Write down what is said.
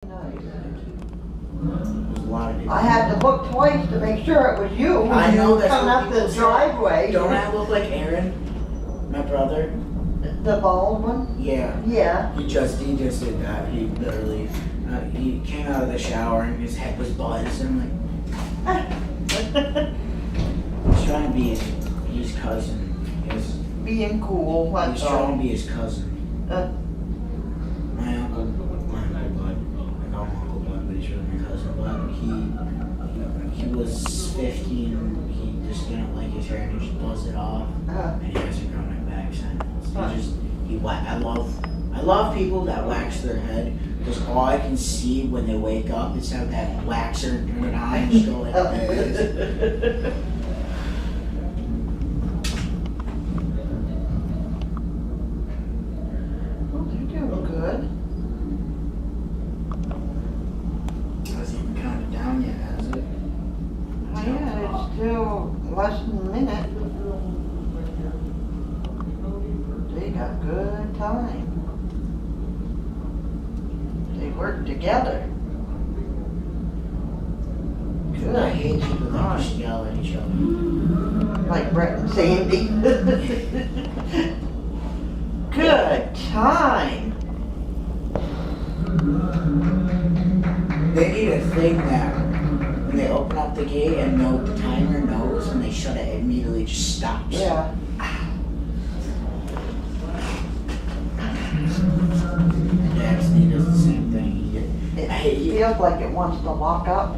I had to look twice to make sure it was you. I know that's coming what up people the say. driveway. Don't I look like Aaron, my brother? The bald one? Yeah. Yeah. He just did that. He literally, he came out of the shower and his head was buzzed. And I'm like, he's trying to be his cousin. Being cool. He's trying to be his cousin. My uncle Bud. I call him Uncle Bud, but he's really my cousin. But he was 15. He just didn't like his hair and he just buzzed it off. And he hasn't grown it back since. I love people that wax their head because all I can see when they wake up is have that waxer in their eye and just go like this. Well, they're doing good. Hasn't even counted down yet, has it? Oh, yeah, it's still less than a minute. They got good time. They work together. Good. I hate people that just yell at each other. Like Brett and Sandy. Good time. They need a thing that when they open up the gate and the timer knows when they shut it, it immediately just stops. Yeah. My dad's knee does the same thing. It feels like it wants to lock up.